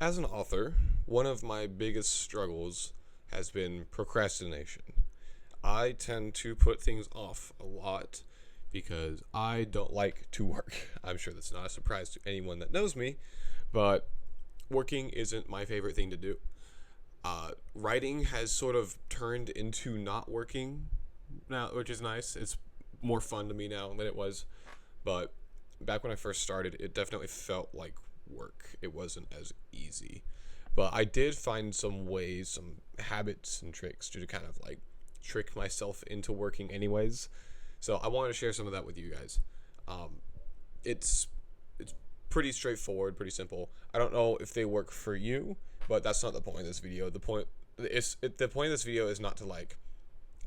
As an author, one of my biggest struggles has been procrastination. I tend to put things off a lot because I don't like to work. I'm sure that's not a surprise to anyone that knows me, but working isn't my favorite thing to do. Writing has sort of turned into not working now, which is nice. It's more fun to me now than it was, but back when I first started, it definitely felt like work. It wasn't as easy. But I did find some ways, some habits and tricks to kind of like trick myself into working anyways. So I wanted to share some of that with you guys. Um, it's it's pretty straightforward, pretty simple. I don't know if they work for you, but that's not the point of this video. The point of this video is not to like,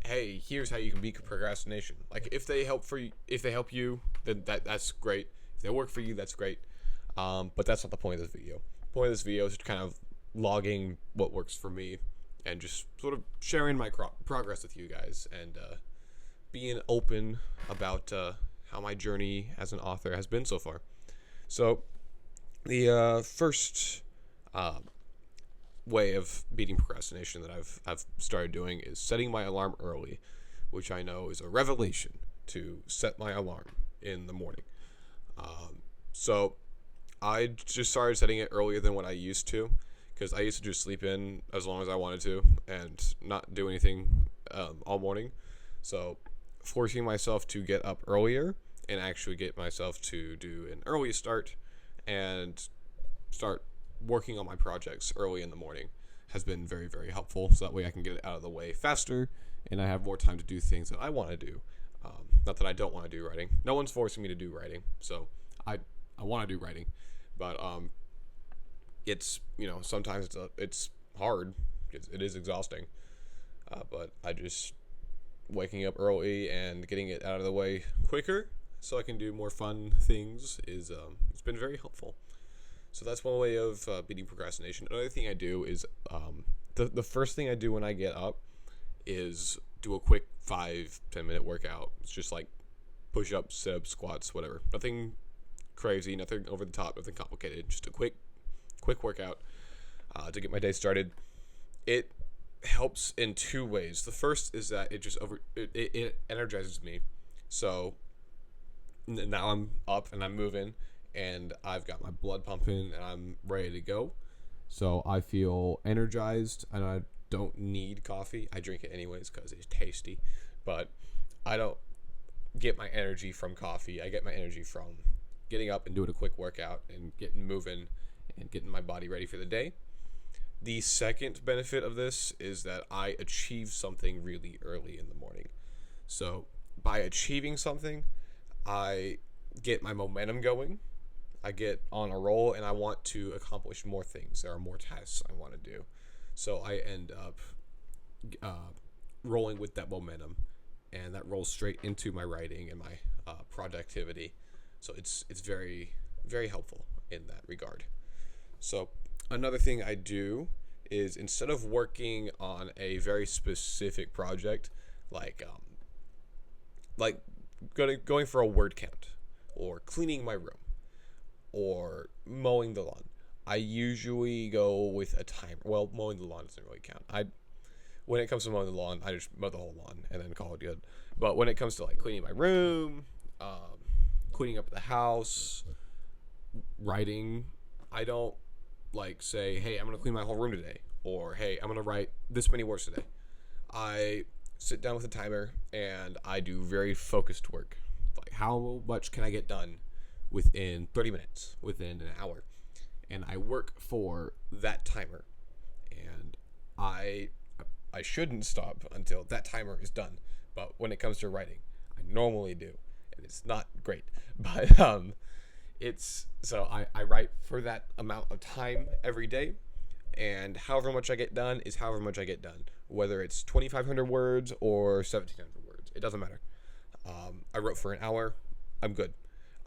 hey, here's how you can beat procrastination. Like if they help you, then that's great. If they work for you, that's great. But that's not the point of this video. The point of this video is kind of logging what works for me and just sort of sharing my progress with you guys and being open about how my journey as an author has been so far. So the first uh, way of beating procrastination that I've started doing is setting my alarm early, which I know is a revelation to set my alarm in the morning. So I just started setting it earlier than what I used to because I used to just sleep in as long as I wanted to and not do anything all morning. So forcing myself to get up earlier and actually get myself to do an early start and start working on my projects early in the morning has been very, very helpful. So that way I can get it out of the way faster and I have more time to do things that I want to do. Not that I don't want to do writing. No one's forcing me to do writing. So I want to do writing. But it's, sometimes it's hard because it is exhausting. But I just waking up early and getting it out of the way quicker so I can do more fun things is it's been very helpful. So that's one way of beating procrastination. Another thing I do is the first thing I do when I get up is do a quick 5-10 minute workout. It's just like push-ups, sit-ups, squats, whatever. Nothing crazy, nothing over the top, nothing complicated. Just a quick workout to get my day started. It helps in two ways. The first is that it energizes me. So now I'm up and I'm moving and I've got my blood pumping and I'm ready to go. So I feel energized and I don't need coffee. I drink it anyways because it's tasty, but I don't get my energy from coffee. I get my energy from getting up and doing a quick workout and getting moving and getting my body ready for the day. The second benefit of this is that I achieve something really early in the morning. So by achieving something, I get my momentum going. I get on a roll and I want to accomplish more things. There are more tasks I want to do. So I end up rolling with that momentum and that rolls straight into my writing and my productivity. So it's very, very helpful in that regard. So another thing I do is instead of working on a very specific project, like going for a word count or cleaning my room or mowing the lawn, I usually go with a timer. Well, mowing the lawn doesn't really count. When it comes to mowing the lawn, I just mow the whole lawn and then call it good. But when it comes to like cleaning my room, cleaning up the house, writing, I don't like say, hey, I'm gonna clean my whole room today, or hey, I'm gonna write this many words today. I sit down with a timer and I do very focused work. Like how much can I get done within 30 minutes, within an hour? And I work for that timer. And I shouldn't stop until that timer is done. But when it comes to writing, I normally do. And it's not great. But it's so I write for that amount of time every day. And however much I get done is however much I get done. Whether it's 2,500 words or 1,700 words. It doesn't matter. I wrote for an hour. I'm good.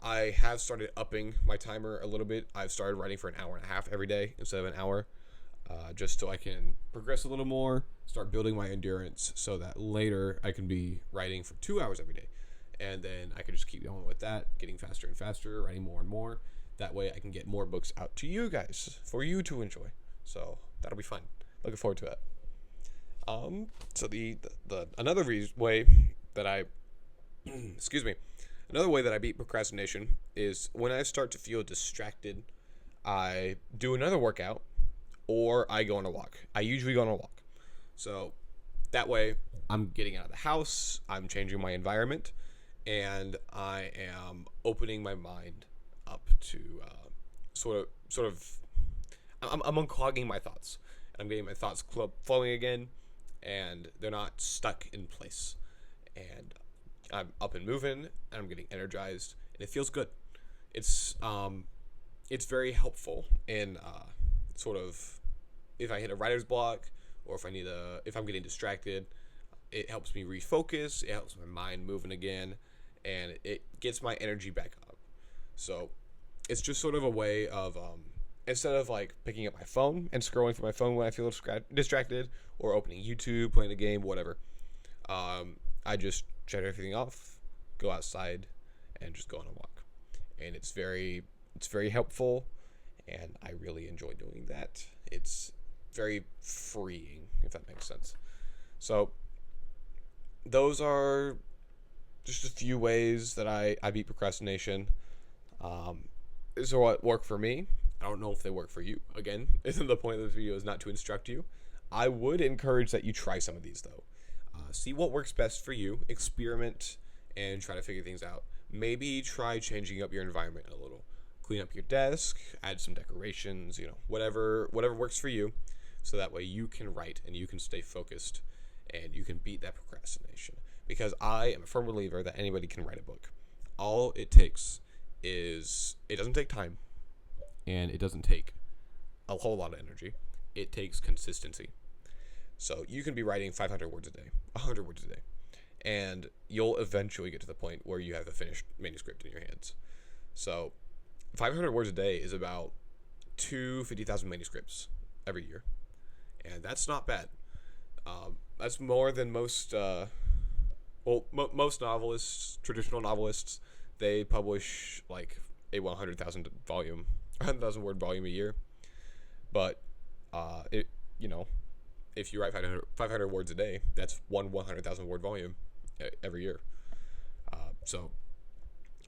I have started upping my timer a little bit. I've started writing for an hour and a half every day instead of an hour, just so I can progress a little more, start building my endurance so that later I can be writing for 2 hours every day. And then I can just keep going with that, getting faster and faster, writing more and more, That way I can get more books out to you guys for you to enjoy. So that'll be fun. Looking forward to it. So the another way that I excuse me, another way that I beat procrastination is when I start to feel distracted, I do another workout or I go on a walk. I usually go on a walk. So that way I'm getting out of the house, I'm changing my environment, and I am opening my mind up to sort of I'm unclogging my thoughts. I'm getting my thoughts flowing again, and they're not stuck in place. And I'm up and moving, and I'm getting energized, and it feels good. It's very helpful in sort of if I hit a writer's block or if I'm getting distracted. It helps me refocus. It helps my mind moving again, and it gets my energy back up. So it's just sort of a way of instead of like picking up my phone and scrolling through my phone when I feel distracted, or opening YouTube, playing a game, whatever. I just shut everything off, go outside, and just go on a walk. And it's very helpful, and I really enjoy doing that. It's very freeing, if that makes sense. So those are just a few ways that I beat procrastination. These are what work for me. I don't know if they work for you. Again, the point of this video is not to instruct you. I would encourage that you try some of these, though. See what works best for you. Experiment and try to figure things out. Maybe try changing up your environment a little. Clean up your desk, add some decorations, whatever works for you, so that way you can write and you can stay focused and you can beat that procrastination. Because I am a firm believer that anybody can write a book. All it takes is, it doesn't take time, and it doesn't take a whole lot of energy. It takes consistency. So you can be writing 500 words a day, 100 words a day, and you'll eventually get to the point where you have a finished manuscript in your hands. So 500 words a day is about 50,000 manuscripts every year, and that's not bad. That's more than most most novelists, traditional novelists. They publish like a 100,000 word volume a year. But if you write 500 words a day, that's one 100,000 word volume every year. So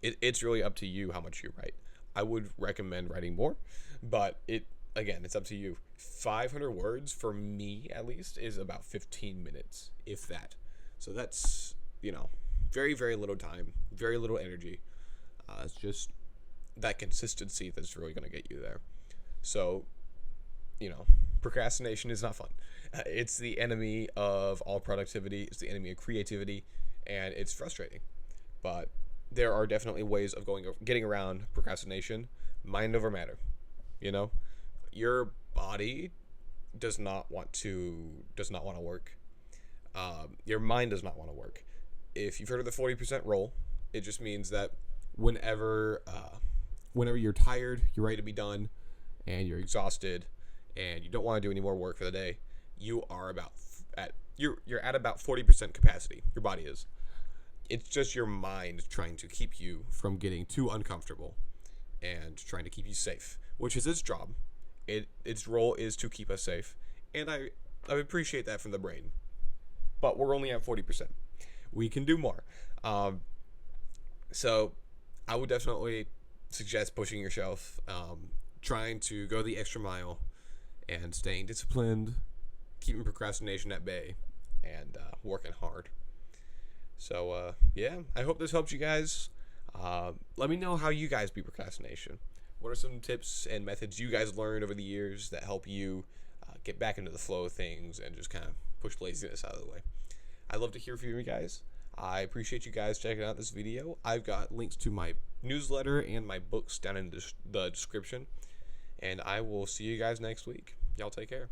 it's really up to you how much you write. I would recommend writing more, but it's up to you. 500 words for me, at least, is about 15 minutes, if that. So that's, very, very little time, very little energy. It's just that consistency that's really going to get you there. So, procrastination is not fun. It's the enemy of all productivity. It's the enemy of creativity, and it's frustrating. But there are definitely ways of getting around procrastination. Mind over matter. Your body does not want to work. Your mind does not want to work. If you've heard of the 40% rule, it just means that whenever you're tired, you're ready to be done, and you're exhausted, and you don't want to do any more work for the day, you're at about 40% capacity. Your body is. It's just your mind trying to keep you from getting too uncomfortable and trying to keep you safe, which is its job. Its role is to keep us safe, and I appreciate that from the brain. But we're only at 40%. We can do more. So I would definitely suggest pushing yourself, trying to go the extra mile, and staying disciplined, keeping procrastination at bay, and working hard. So, I hope this helps you guys. Let me know how you guys beat procrastination. What are some tips and methods you guys learned over the years that help you get back into the flow of things and just kind of push laziness out of the way? I'd love to hear from you guys. I appreciate you guys checking out this video. I've got links to my newsletter and my books down in the description. And I will see you guys next week. Y'all take care.